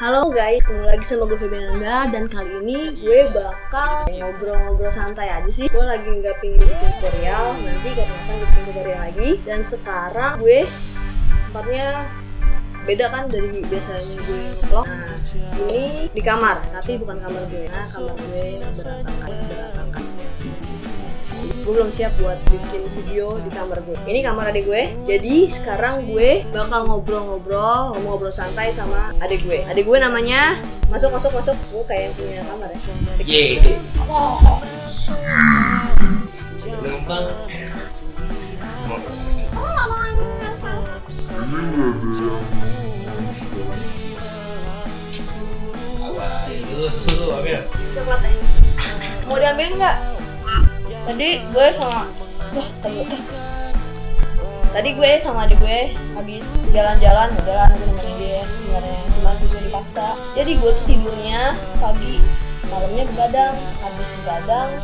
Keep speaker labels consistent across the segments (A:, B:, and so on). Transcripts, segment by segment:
A: Halo guys, ketemu lagi sama gue Febiananda. Dan kali ini gue bakal ngobrol-ngobrol santai aja sih. Gue lagi nggak pingin bikin tutorial, nanti kapan-kapan bikin tutorial lagi. Dan sekarang gue tempatnya beda kan dari biasanya gue vlog. Nah, ini di kamar, tapi bukan kamar gue. Nah, kamar gue berantakan. Gue belum siap buat bikin video di kamar gue. Ini kamar adik gue. Jadi sekarang gue bakal ngobrol santai sama adik gue. Adik gue namanya masuk. Gue kayak yang punya kamar ya.
B: Ye. Numpang. Apa itu susu ambil?
A: Coklat ya. Mau diambilin nggak? Tadi gue sama adik gue habis jalan-jalan, udah aku nemenin dia sebenarnya, cuma gue dipaksa. Jadi gue tuh tidurnya pagi, malamnya begadang, habis begadang.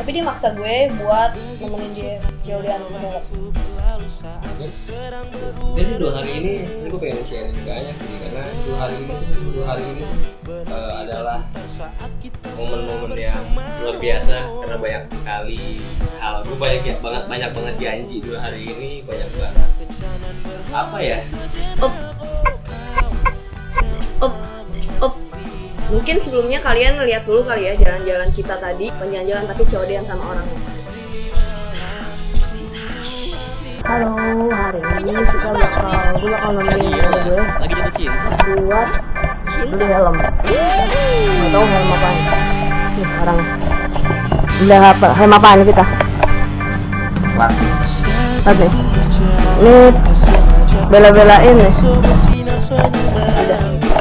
A: Tapi dia maksa gue buat nemenin dia jauh-jauhan ke dalam.
B: Dia sih 2 hari ini gue pengen share juga ya, karena 2 hari ini adalah momen-momen yang luar biasa karena banyak sekali hal. Gue banyak banget janji 2 hari ini, banyak banget apa ya?
A: Mungkin sebelumnya kalian lihat dulu kali ya jalan-jalan kita tadi, jalan tapi COD-an sama orangnya. Halo, hari ini kita bakal nemenin gue
B: Lagi jatuh cinta
A: buat beli helm. Nggak tahu helm apaan. Nih sekarang udah apa? Helm apaan kita? Oke. Ini bela-belain nih. Udah.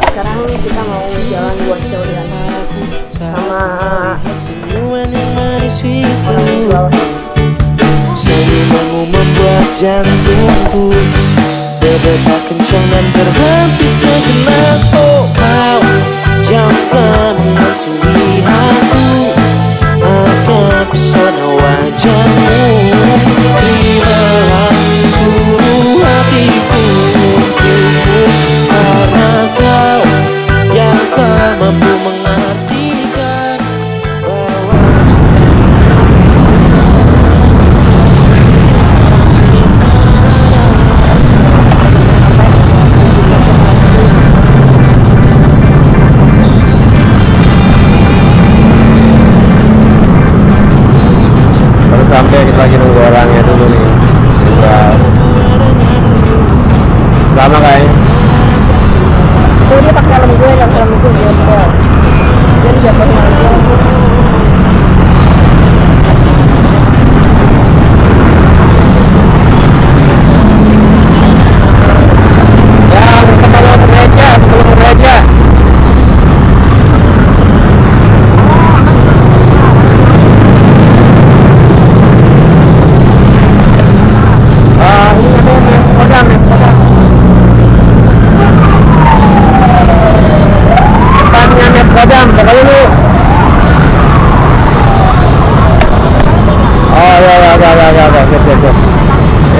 A: Sekarang kita mau jalan buat jauh-jauhan sama
C: senyumanmu membuat jantungku berdetak kencang dan berhenti sejenak. Oh, kau yang telah menghantui aku akan pesona wajahmu. Terimalah seluruh hatiku untukmu, karena kau yang telah mampu mengartikan bahwa
D: sampai kita lagi nunggu orangnya dulu nih. Lama kayaknya.
A: tuh dia pakai helm gue dan helm gue jempol. Jadi jatuhin aja.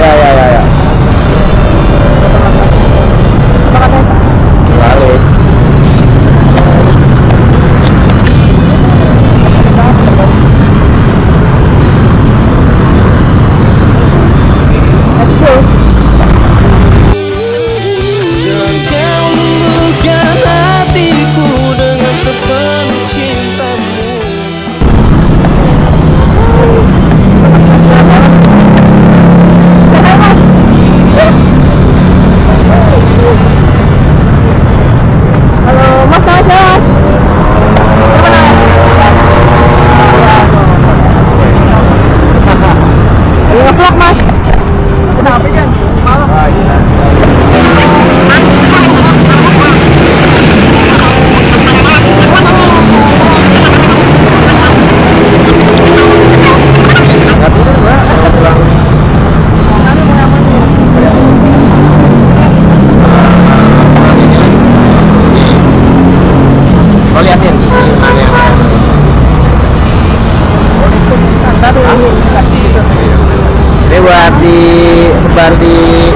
D: Ya. Balik.
C: jangan kau luluhkan hatiku dengan sepenuh cintamu.
D: Ini buat disebar di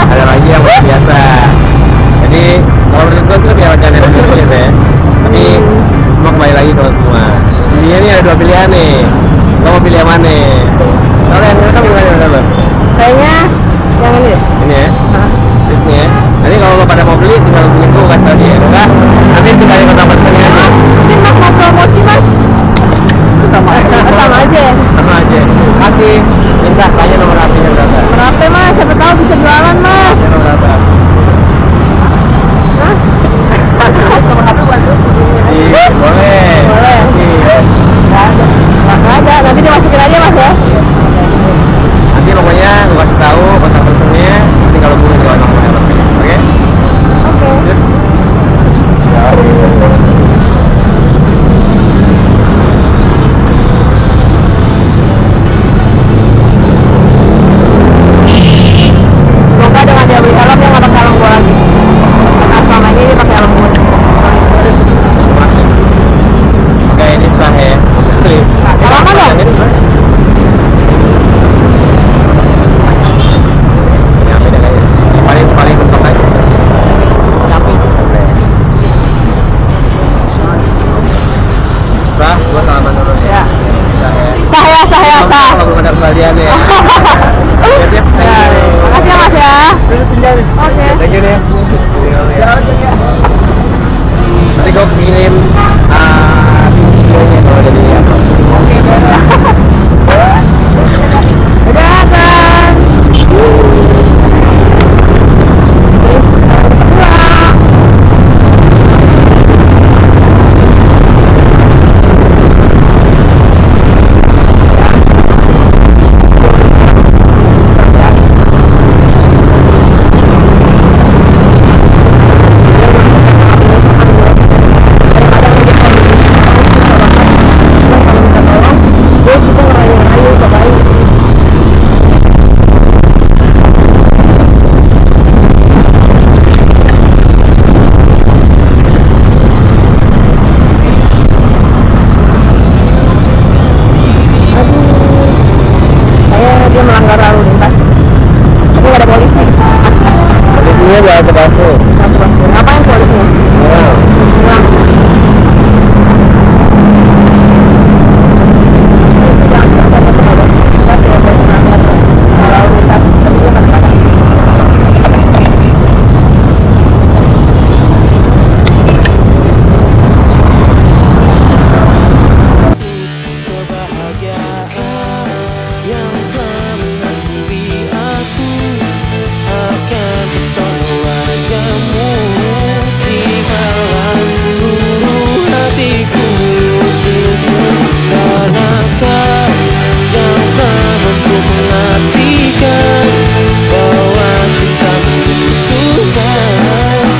D: Ada lagi yang biasa. Jadi kalau menurut gue tuh kayak wacana Indonesia ya. Tapi mau kembali lagi ke semua. Ini ada dua pilihan nih. Lo mau pilih yang mana? Kalau yang ini kan gimana lo?
A: Kayaknya yang ini deh.
D: Ini ya. Ini ya. Nanti kalau lo pada mau beli tinggal hubungin gue kasih tau dia. Enggak? Nanti tinggal di kota pesennya aja.
A: Mungkin mas mau promosi mas? Sama aja ya?
D: Sama aja. Kasih. Minta tanya nomor HP-nya berapa?
A: Berapa mas? Siapa tahu bisa jualan mas.
D: Tanya nomor berapa?
A: Hah? Nomor HP bantu?
D: Iya, boleh.
A: Boleh.
D: Iya.
A: Nggak ada. Nanti dimasukin aja mas ya.
D: Nanti pokoknya gue kasih tahu kontak personnya. Nanti kalau gue jual nomor HP-nya, oke?
A: Oke. Semoga dengan dia beli helm yang nggak pakai helm gue lagi. Karena selama ini dia pakai helm gue.
D: Oke, ini sah ya.
A: Kalau mana dong?
D: Ini apa dah kayaknya? Ini paling besok aja.
A: Tapi
D: Sah, gua salaman dulu ya. Sah ya.
A: sah ya.
D: Kalau belum ada kembalian ya. Siap, thank you.
A: Makasih ya mas ya. Oke.
D: Thank you nih. Nanti gue kirim videonya kalau jadi apa.
A: Udah kan. Dia melanggar lalu lintas. Tapi nggak ada polisi.
D: Polisinya gak ada kasus.
A: Ngapain polisinya? Pulang.
C: yang telah menghantui aku akan pesona wajahmu di malam seluruh hatiku untukmu karena kau yang tak mampu mengartikan bahwa cintamu butuhkan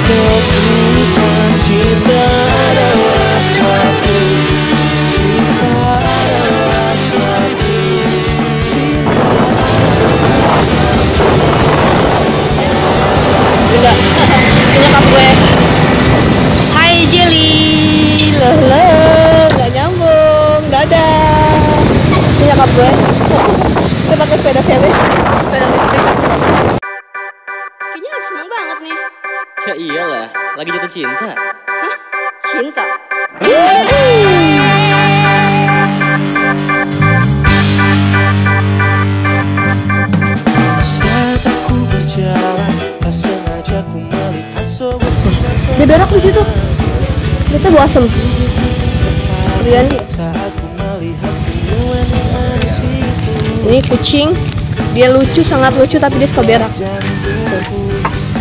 C: ketulusan cinta adalah suatu cinta adalah suatu
A: Enggak. Nyokap gue. Hai Jelly. Nggak nyambung. Dadah. Ini nyokap gue. Dia pakai sepeda selis. Sepeda listrik. Kayaknya lagi seneng banget nih.
E: Ya iyalah, lagi jatuh cinta.
A: Hah? Cinta?
C: saat aku berjalan tak sengaja ku melihat sebuah
A: Dia berak di situ. Kita bawa asem. Riani.
C: saat ku melihat senyuman yang manis itu
A: Ini kucing. Dia lucu, sangat lucu, tapi dia suka berak.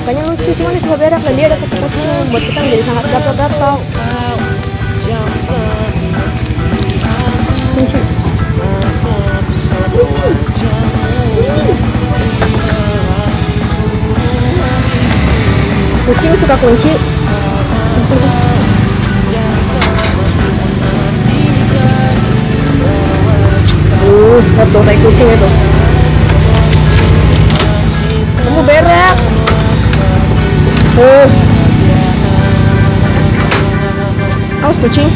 A: Makanya lucu, cuma dia suka berak dan dia ada kucing buat kita menjadi sangat gatal-gatal. Kunci. Kucing suka kunci. Lihat tuh tai kucing itu. Kamu berak. Awas kucing.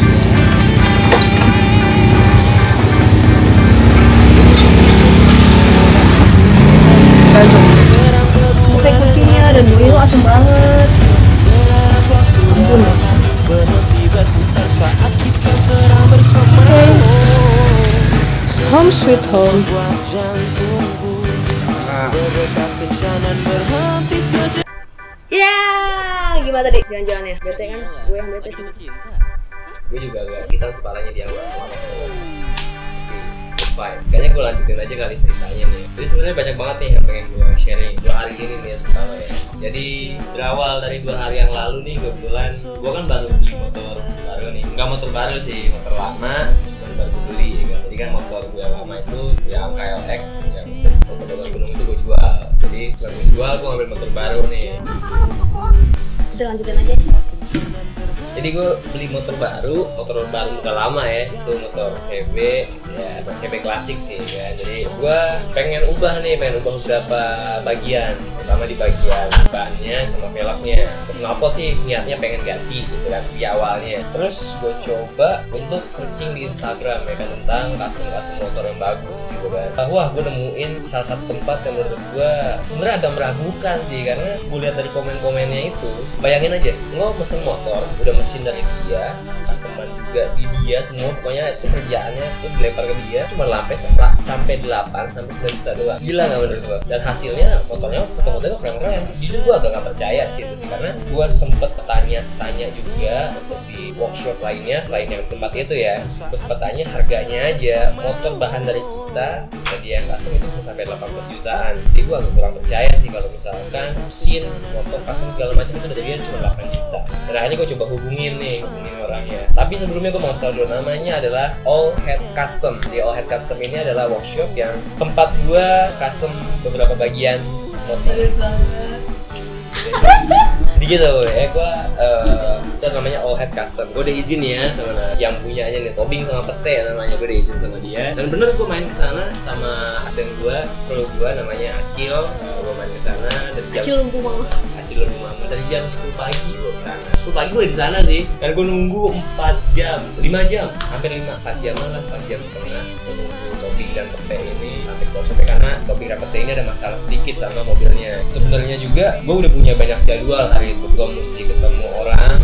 A: Tai kucingnya dan bulu itu asem banget. Ampun. Okay. Home sweet home. Ya, gimana tadi jalan-jalannya? Bete kan? Gue yang bete sih.
B: Gue juga agak kita separahnya di awal. Fine. Kayaknya gue lanjutin aja kali ceritanya nih. Jadi sebenarnya banyak banget nih yang pengen gue sharing 2 hari ini nih pertama ya. Jadi berawal dari 2 hari yang lalu nih kebetulan gue kan baru beli motor baru nih. Enggak motor baru sih, motor lama baru beli ya. Jadi kan motor gue yang lama itu yang KLX yang motor gunung itu gue jual. Jadi setelah gue jual gue ambil motor baru nih.
A: Udah lanjutin aja.
B: Jadi gue beli motor baru udah lama ya, itu motor CB ya, CB klasik sih ya. Jadi gue pengen ubah beberapa bagian, pertama di bagian bannya sama velgnya. Knalpot sih niatnya pengen ganti gitu kan di awalnya. Terus gue coba untuk searching di Instagram ya kan tentang custom motor yang bagus gitu kan. Wah, gue nemuin salah satu tempat yang menurut gue sebenarnya agak meragukan sih, karena gue lihat dari komen-komennya itu, bayangin aja lo mesen motor udah mesin dari dia, customer juga di dia, semua pokoknya itu kerjaannya itu dilempar ke dia, cuma sampai 8 sampai 9 juta doang. Gila nggak menurut gua? Dan hasilnya fotonya keren-keren. Jujur gua agak nggak percaya sih itu sih, karena gua sempet tanya juga untuk di workshop lainnya selain yang tempat itu ya. Gua sempet tanya harganya aja, motor bahan dari kita jadi yang custom itu bisa sampai 18 jutaan. Jadi gua agak kurang percaya sih kalau misalkan mesin, motor custom segala macam itu dari dia cuma 8 juta. Dan akhirnya gue coba hubungin orangnya. Tapi sebelumnya gue mau tahu dulu, namanya adalah All Head Custom. Di All Head Custom ini adalah workshop yang tempat gue custom beberapa bagian motor. Jadi gitu ya, gue itu namanya All Head Custom. Gue udah izin ya sama yang punyanya nih, Tobing sama Pete namanya, gue udah izin sama dia. Dan bener gue main ke sana sama adeng gue, kru gue namanya Acil. Gue main ke sana dari jam
A: Acil lumpuh mama
B: dari jam 10 pagi gue kesana. 10 pagi gue di sana sih, dan gue nunggu 4 jam, 5 jam, hampir 4 jam lah, 4 jam setengah. Gue nunggu Tobing dan Pete ini sampai workshop karena Tobing dan Pete ini ada masalah sedikit sama mobilnya. Sebenarnya juga gue udah punya banyak jadwal hari itu, gue mesti ketemu orang.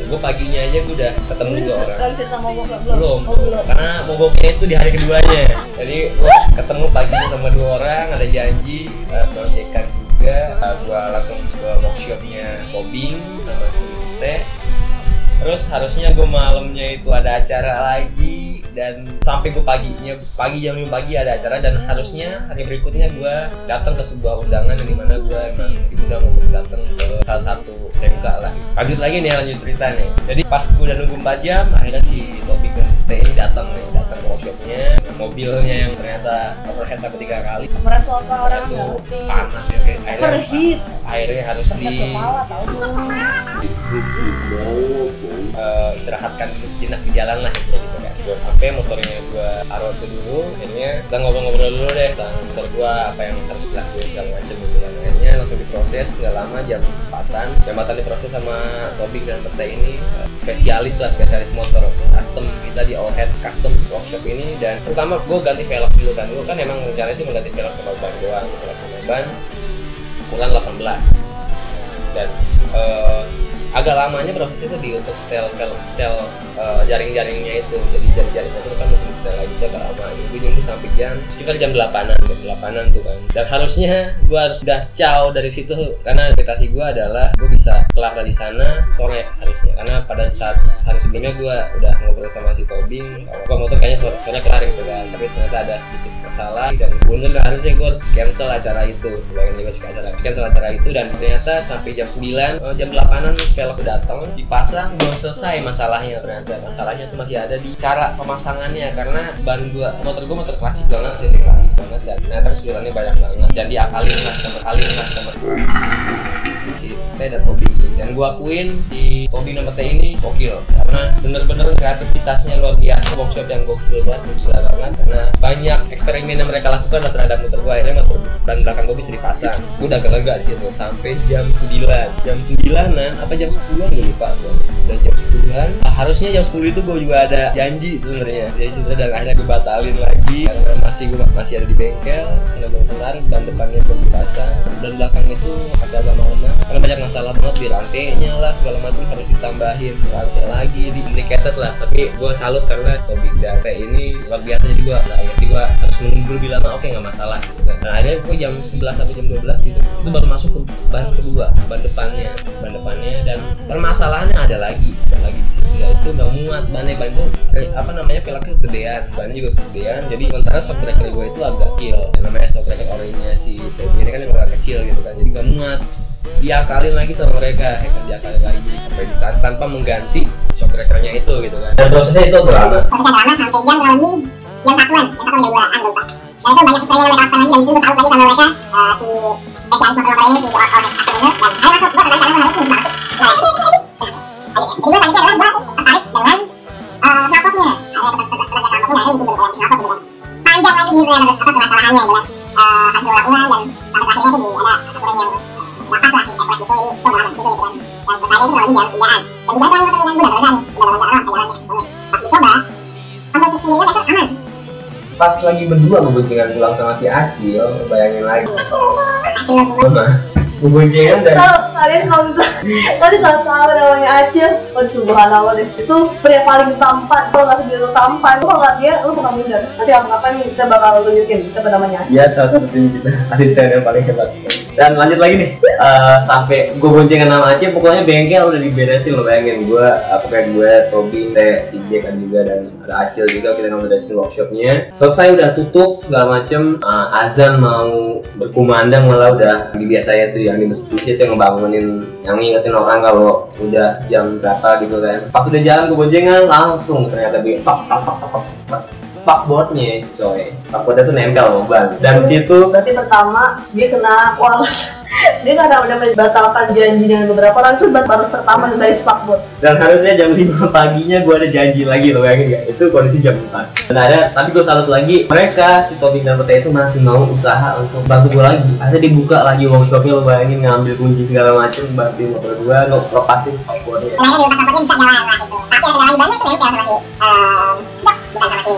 B: Gue paginya aja gue udah ketemu 2 orang. Belum, karena mogoknya itu di hari keduanya. Jadi gue ketemu paginya sama 2 orang, ada janji proyekan juga. Gue langsung ke workshopnya Tobing sama si Teh. Terus harusnya gue malamnya itu ada acara lagi, dan sampai gue pagi jam 5 pagi ada acara, dan harusnya hari berikutnya gue datang ke sebuah undangan yang dimana gue emang diundang untuk datang ke salah satu SMK lah. Lanjut lagi nih, lanjut cerita nih. Jadi pas gue udah nunggu 4 jam, akhirnya si Tobing dan Teh ini datang ke workshopnya. Mobilnya yang ternyata overhead sampai 3 kali.
A: Overhead tuh apa, orang nggak ngerti.
B: Panas ya,
A: Overheat.
B: Akhirnya harus istirahatkan dulu sejenak di jalan lah gitu kan. Gue sampai motornya gue taruh ke dulu, akhirnya kita ngobrol-ngobrol dulu deh tentang motor gue, apa yang harus dilakuin segala macam gitu kan. Akhirnya langsung diproses, nggak lama jam 4-an diproses sama Tobing dan Pete ini, spesialis motor custom kita di All Head Custom Workshop ini. Dan pertama gue ganti velg dulu kan, gue kan emang rencananya itu mengganti velg sama ban doang, ban ukuran 18. Dan agak lamanya proses itu untuk setel jaring-jaringnya itu. Jadi jaring-jaringnya itu kan mesti setel lagi, agak lama. Gue nunggu sampai sekitar jam 8-an tuh kan. Dan harusnya gue harus udah caw dari situ, karena ekspektasi gue adalah gue bisa kelar dari sana sore harusnya. Karena pada saat hari sebelumnya gue udah ngobrol sama si Tobing, kalau motor kayaknya sore kelar gitu kan. Tapi ternyata ada sedikit masalah, dan bener harusnya gue harus cancel acara itu. Cancel acara itu, dan ternyata sampai jam 9, jam 8-an velg datang, dipasang, belum selesai masalahnya. Ternyata masalahnya tuh masih ada di cara pemasangannya, karena ban motor gue motor klasik banget sih, dan ternyata kesulitannya banyak banget, dan diakalin lah sama si T dan Tobi. Dan gue akuin di Tobi nomor T ini gokil karena bener-bener kreativitasnya luar biasa, workshop yang gokil banget, gila banget karena banyak eksperimen yang mereka lakukan lah terhadap motor gue. Akhirnya motor ban belakang gue bisa dipasang. Gue udah lega di situ sampai jam 9-an apa jam 10-an gue lupa gue. Udah jam 10-an. Harusnya jam 10 itu gue juga ada janji sebenarnya. Dan akhirnya gue batalin lagi karena masih ada di bengkel. Benar-benar ban depannya belum dipasang. Dan belakang itu agak lama-lama karena banyak masalah banget di rantainya lah segala macam, harus ditambahin rantai lagi, di complicated lah. Tapi gue salut karena Tobi dan T ini luar biasa, jadi gue harus menunggu lebih lama. Oke, nggak masalah gitu kan. Nah akhirnya gue jam 11 sampai jam 12 gitu itu baru masuk ke ban kedua, ban depannya dan permasalahannya ada lagi di situ, ya itu nggak muat ban itu apa namanya, velgnya kegedean, bannya juga kegedean. Jadi sementara shock breaker gue itu agak kecil, yang namanya shock breaker orinya si Sebi ini kan yang agak kecil gitu kan, jadi nggak muat. Diakalin lagi sama mereka, diakalin lagi sampai ditarik tanpa mengganti shock breakernya itu gitu kan. Dan prosesnya itu lama.
F: Sampai jam kurang lebih jam 1-an, jam 1 jam 2-an lupa. Dan itu banyak eksperimen yang mereka lakukan lagi, dan itu gue salut lagi sama mereka, si spesialis motor ini, si Orko Akhirnya, dan ayo masuk, gue karena harus masuk. Jadi gue tadi adalah gue tertarik dengan knalpotnya. Ada knalpotnya, akhirnya itu juga knalpot gitu kan. Panjang lagi nih permasalahannya gitu kan. Hasil ulang-ulang dan sampai akhirnya itu ada aturan yang napas lah, efek itu lama gitu kan. Dan pertanyaan itu kurang lebih jam 3-an. Dan di belakang motor yang gue udah nih, udah lancar jalannya. Pas dicoba, sampai sesungguhnya itu aman.
B: Pas lagi berdua ngeboncengan pulang sama si Acil, bayangin lagi. Ngeboncengan dan
A: kalian kalau bisa tadi salah tahu namanya Acil, subhanallah deh, itu pria paling tampan. Kalau nggak sendiri lu tampan, lu kalau nggak dia lu bakal minder. Nanti apa kita bakal tunjukin kita namanya Acil.
D: Ya salah satu kita asisten yang paling hebat. Dan lanjut lagi nih, sampai gue boncengan sama Acil, pokoknya bengkel udah diberesin. Lo bayangin gue, Tobi, si Jack kan juga, dan ada Acil juga, kita ngeberesin workshopnya. Selesai udah tutup segala macem, azan mau berkumandang, malah udah biasanya tuh yang di masjid itu yang ngebangunin, yang ngingetin orang kalau udah jam berapa gitu kan. Pas udah jalan gue boncengan, langsung ternyata di spakboardnya coy, spakboardnya tuh nempel sama ban. Dan situ
A: berarti pertama dia kena dia nggak udah membatalkan janji dengan beberapa orang, itu baru pertama dari spakboard.
D: Dan harusnya jam 5 paginya gue ada janji lagi, lo bayangin gak? Itu kondisi jam 4. Dan tapi gue salut lagi, mereka si Tobi dan Peta itu masih mau usaha untuk bantu gue lagi. Akhirnya dibuka lagi workshopnya, lo bayangin, ngambil kunci segala macem, bantu motor gue, lepasin spakboardnya.
F: Kayaknya di spakboardnya bisa jalan lah gitu. Tapi ada lagi banyak tuh yang sama si bukan sama si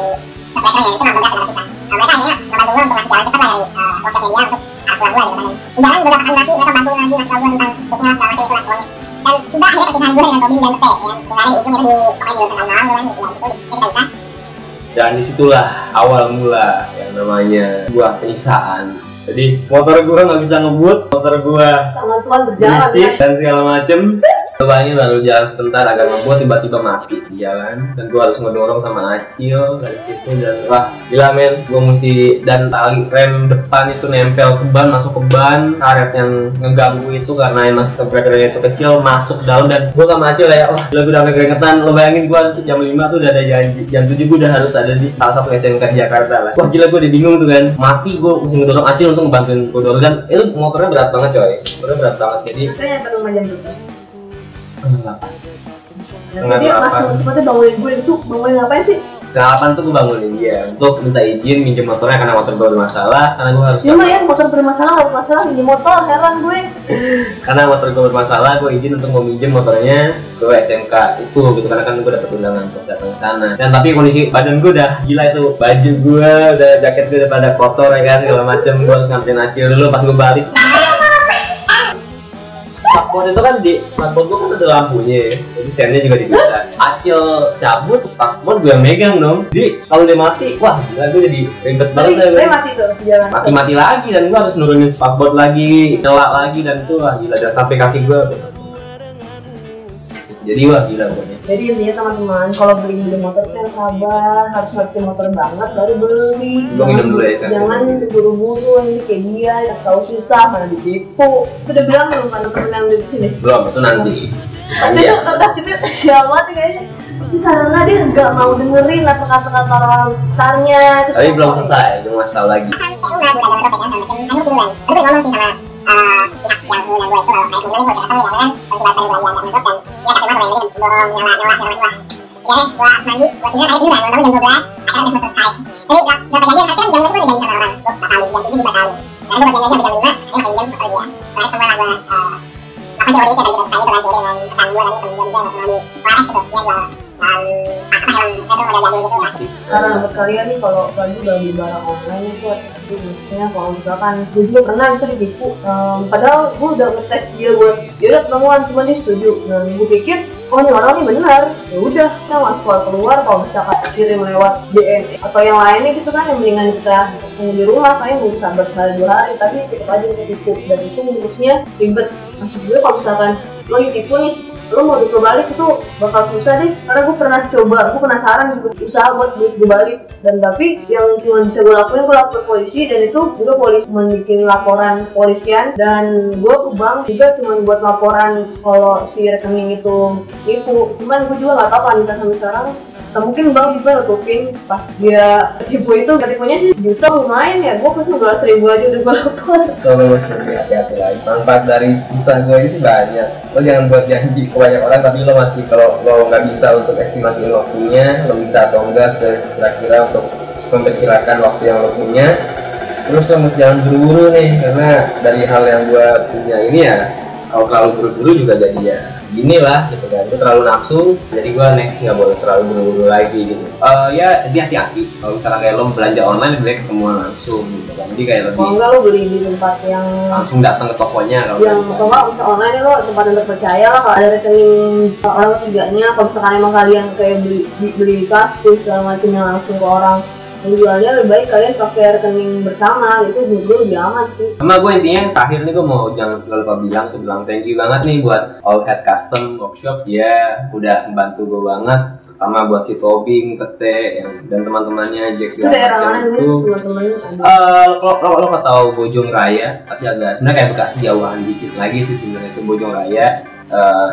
F: shockbreakernya, itu nggak berat, susah. Mereka akhirnya ngebantu gue untuk ngasih jalan cepat lah dari workshopnya dia untuk pulang gue gitu kan. Di jalan beberapa kali mati, mereka bantuin lagi ngasih tau gue tentang booknya segala macam itu lah pokoknya. Dan tiba akhirnya perpisahan gue dengan Tobi dan Pete yang sebenarnya di ujung itu pokoknya di urusan awal kan, kita bisa.
D: Dan disitulah awal mula yang namanya sebuah penyiksaan. Jadi motor gue nggak bisa ngebut, motor gue
A: tangan Tuhan berjalan
D: berisik dan segala macem. Cobain baru jalan sebentar agak ngebut, tiba-tiba mati di jalan. Dan gue harus ngedorong sama Acil dari situ, dan wah gila men, gue mesti, dan tali rem depan itu nempel ke ban, masuk ke ban. Karet yang ngeganggu itu karena emang shockbreakernya itu kecil, masuk dalam. Dan gue sama Acil ya, wah gila gue udah keringetan. Lo bayangin gue jam 5 tuh udah ada janji, jam 7 gue udah harus ada di salah satu SMK di Jakarta lah. Wah gila gue udah bingung tuh kan, mati gue mesti ngedorong Acil untuk ngebantuin gue dorong. Dan itu motornya berat banget coy, motornya berat banget. Jadi
A: kayaknya perlu jam berapa?
D: Setengah 8.
A: Jadi langsung cepetnya bangunin gue, itu bangunin ngapain sih?
D: Setengah 8 tuh gue bangunin dia untuk minta izin minjem motornya karena motor gue bermasalah. Karena gue harus
A: ya motor bermasalah, gak bermasalah minjem motor, heran gue.
D: Karena motor gue bermasalah, gue izin untuk mau minjem motornya ke SMK itu gitu, karena kan gue dapet undangan untuk datang ke sana. Dan tapi kondisi badan gue udah gila itu, baju gue udah, jaket gue udah pada kotor ya kan, segala macem. Gue harus ngambilin Acil dulu pas gue balik. Spakboard itu kan di spakboard gue kan ada lampunya ya, jadi sennya juga dibuka. Acil cabut, spakboard gue yang megang dong. Jadi kalau dia mati, wah gila gue jadi ribet banget ya.
A: Dia mati tuh jalan.
D: Mati lagi, dan gue harus nurunin spakboard lagi, nyelak lagi, dan itu wah gila, dan sampai kaki gue. Jadi wah gila pokoknya.
A: Jadi intinya teman-teman, kalau beli motor tuh yang sabar, harus ngerti motor banget baru beli.
D: Gue minum dulu ya kan.
A: Jangan buru-buru ini kayak dia, yang tahu susah, mana ditipu. Udah bilang belum kan temen yang di sini?
D: Belum, itu nanti.
A: Dia udah siapa sih kayaknya. Karena dia nggak mau dengerin kata-kata orang sekitarnya.
D: Tapi belum selesai, gue masih tahu lagi.
F: pihak yang mengundang gue itu kalau kayak gue udah ketemu ya kan konsiliator gue aja nggak masuk dan dia kata gue belum nyala segala macam lah. Jadi gue mandi gue tinggal tadi dulu jam 12 akhirnya udah selesai. Jadi gue perjanjian hasilnya jam 5 gue udah janji sama orang gue batalin jam 7 gue batalin. Nah gue berjanji aja jam 5 akhirnya main jam kerja. Nah semua lah gue lakukan teori kayak gitu tadi dengan teori dengan rekan gue dan temen gue juga nggak terlalu waras gitu ya gue
A: Karena buat kalian nih kalau lagi beli barang online itu hati-hati maksudnya kalau misalkan gue juga pernah itu ditipu padahal gue udah ngetes dia buat dia udah ketemuan cuma dia setuju dan gue pikir oh ini orang ini benar ya udah kita masuk keluar kalau misalkan kirim lewat DM atau yang lainnya gitu kan yang mendingan kita tunggu di rumah kayaknya nggak sabar sehari 2 hari tapi tetap aja kita tipu dan itu ngurusnya ribet. Maksud gue kalau misalkan lo ditipu nih lo mau duit balik itu bakal susah deh karena gue pernah coba, gue penasaran gitu usaha buat duit gue balik dan tapi yang cuma bisa gue lakuin gue lapor polisi dan itu juga polisi bikin laporan polisian dan gue ke bank juga cuma buat laporan kalau si rekening itu nipu cuman gue juga gak tau kan sampai sekarang nah, mungkin bank juga nutupin pas dia tipu itu ketipunya sih 1 juta lumayan ya gue kan 200.000 aja udah gue lapor
D: Soalnya mesti hati-hati lagi. Manfaat dari usaha gue ini banyak. Lo jangan buat janji ke banyak orang tapi lo masih kalau lo nggak bisa untuk estimasi waktunya, lo bisa atau enggak kira-kira untuk memperkirakan waktu yang lo punya. Terus lo mesti jangan buru-buru nih karena dari hal yang gue punya ini ya kalau terlalu buru-buru juga jadi ya gini lah gitu kan, itu terlalu nafsu jadi gue next nggak boleh terlalu buru-buru lagi gitu. Ya jadi hati-hati kalau misalnya kayak lo belanja online lebih baik ketemuan langsung gitu kan, jadi kayak lebih
A: kalau enggak lo beli di tempat yang
D: langsung datang ke tokonya kalau
A: yang kalau nggak bisa online lo tempat yang terpercaya lah kalau ada rekening orang ketiganya kalau misalkan emang kalian kayak beli kas terus segala macamnya langsung ke orang penjualnya lebih baik kalian pakai rekening bersama itu menurut gue lebih aman sih.
D: Sama gue intinya terakhir nih gue mau jangan lupa bilang thank you banget nih buat All Head Custom Workshop ya udah membantu gue banget terutama buat si Tobing, Pete dan teman-temannya Jack
A: itu daerah mana nih teman-temannya?
D: Lo tahu Bojong Raya tapi agak sebenarnya kayak Bekasi jauhan dikit lagi sih sebenarnya itu Bojong Raya.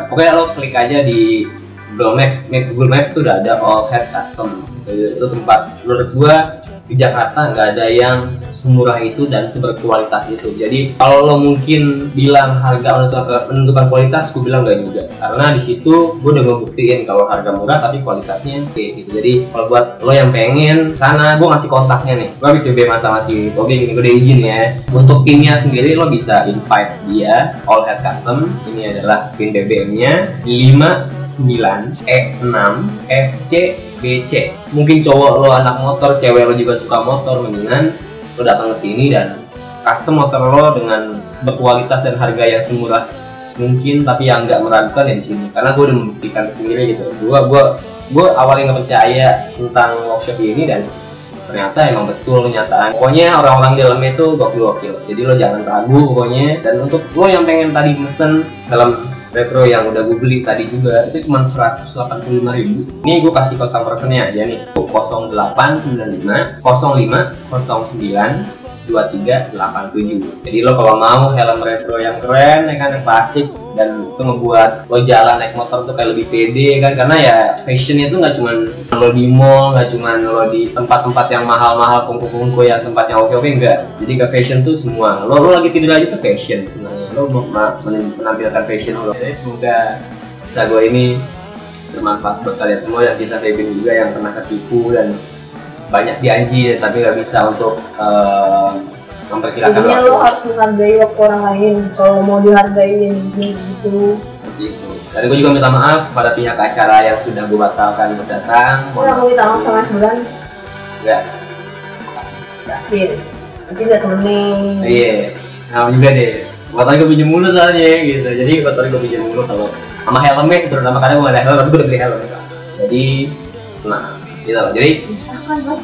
D: Pokoknya lo klik aja di Google Maps tuh udah ada All Head Custom. Itu tempat menurut gua di Jakarta nggak ada yang semurah itu dan seberkualitas itu. Jadi kalau lo mungkin bilang harga menentukan kualitas, gue bilang nggak juga. Karena di situ gue udah ngebuktiin kalau harga murah tapi kualitasnya oke gitu. Jadi kalau buat lo yang pengen sana, gue ngasih kontaknya nih. Gue habis BBM sama si Tobing ini gue udah izin ya. Untuk pinnya sendiri lo bisa invite dia All Head Custom. Ini adalah pin BBM-nya 59E6FC BC. Mungkin cowok lo anak motor, cewek lo juga suka motor, mendingan lo datang ke sini dan custom motor lo dengan berkualitas dan harga yang semurah mungkin, tapi yang nggak meragukan ya di sini. Karena gue udah membuktikan sendiri gitu. Gue awalnya nggak percaya tentang workshop ini dan ternyata emang betul kenyataan. Pokoknya orang-orang di dalamnya itu gokil. Jadi lo jangan ragu pokoknya. Dan untuk lo yang pengen tadi mesen dalam retro yang udah gue beli tadi juga itu cuma 185.000. Ini gue kasih kontak personnya aja nih 0895 05 09 2387. Jadi lo kalau mau helm retro yang keren ya kan, yang klasik dan itu membuat lo jalan naik motor tuh kayak lebih pede kan, karena ya fashionnya tuh nggak cuman lo di mall, nggak cuman lo di tempat-tempat yang mahal-mahal kungku-kungku yang tempatnya oke-oke, enggak. Jadi ke fashion tuh semua. Lo lagi tidur aja tuh fashion sebenarnya. Lo menampilkan fashion lo. Jadi semoga bisa gue ini bermanfaat buat kalian semua yang kita Kevin juga yang pernah ketipu dan banyak janji tapi nggak bisa untuk memperkirakan
A: jadinya lo harus menghargai waktu orang lain kalau mau dihargain gitu.
D: Dan gue juga minta maaf pada pihak acara yang sudah gue batalkan untuk datang.
A: Mau minta maaf sama sebulan?
D: Enggak.
A: Iya. Nanti gak temenin.
D: Iya. Nah juga deh. Motor gue pinjam mulu soalnya gitu. Jadi motor gue pinjam mulu kalau sama helmnya terutama karena gue nggak ada helm, tapi gue udah beli helm. Jadi, nah. Gitu loh. Jadi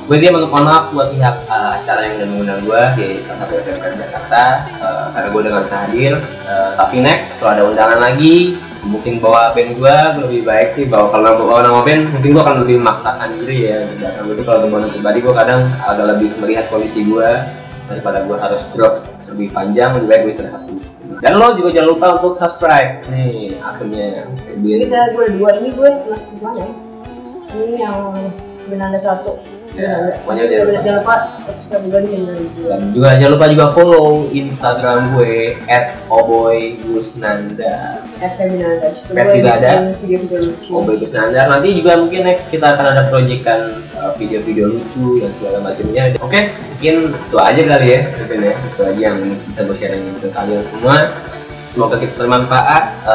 D: gue dia mohon maaf buat pihak acara yang udah mengundang gue di salah satu SMK di Jakarta karena gue udah gak bisa hadir. Tapi next kalau ada undangan lagi mungkin bawa band gue lebih baik sih, kalau bawa nama band mungkin gue akan lebih memaksakan diri ya datang. Jadi kalau bawa nama pribadi gue kadang agak lebih melihat kondisi gue daripada gue harus drop lebih panjang, lebih baik gue istirahat dulu. Dan lo juga jangan lupa untuk subscribe nih akunnya.
A: Ini gue dua, ini gue masuk gimana ya? Ini yang Benanda 1
B: Ya, pokoknya
A: jangan lupa subscribe juga di channel gue.
B: Dan juga jangan lupa juga follow Instagram gue @oboygusnanda. Pet juga ada.
A: Video-video lucu.
B: Oboy Gusnanda. Nanti juga mungkin next kita akan ada proyekan video-video lucu dan segala macamnya. Oke, mungkin itu aja kali ya, mungkin ya. Itu aja yang bisa gue sharing ke kalian semua. Semoga kita bermanfaat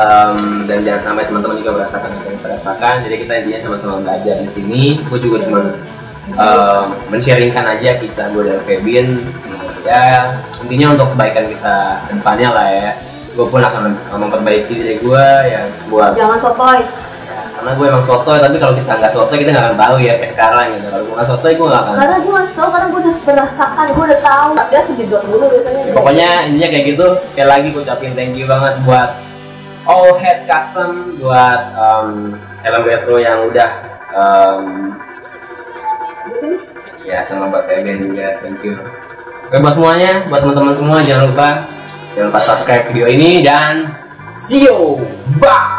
B: dan jangan sampai teman-teman juga merasakan apa yang kita rasakan. Jadi kita intinya sama-sama belajar di sini. Gue juga cuma men-sharingkan aja kisah gue dan Febin. Ya intinya untuk kebaikan kita depannya lah ya. Gue pun akan memperbaiki diri gue yang sebuah.
A: Jangan sotoy.
B: Ya, karena gue emang sotoy, tapi kalau kita nggak sotoy kita nggak akan tahu ya kayak sekarang gitu. Kalau gue nggak sotoy gue nggak akan.
A: Karena gue nggak tahu, karena gue udah merasakan, gue udah tahu. Dia sedot dulu biasanya.
B: Pokoknya intinya kayak gitu. Sekali lagi gue ucapin thank you banget buat All Head Custom, buat helm retro yang udah ya sama buat Febin juga, thank you. Oke buat semuanya, buat teman-teman semua jangan lupa subscribe video ini dan see you, bye.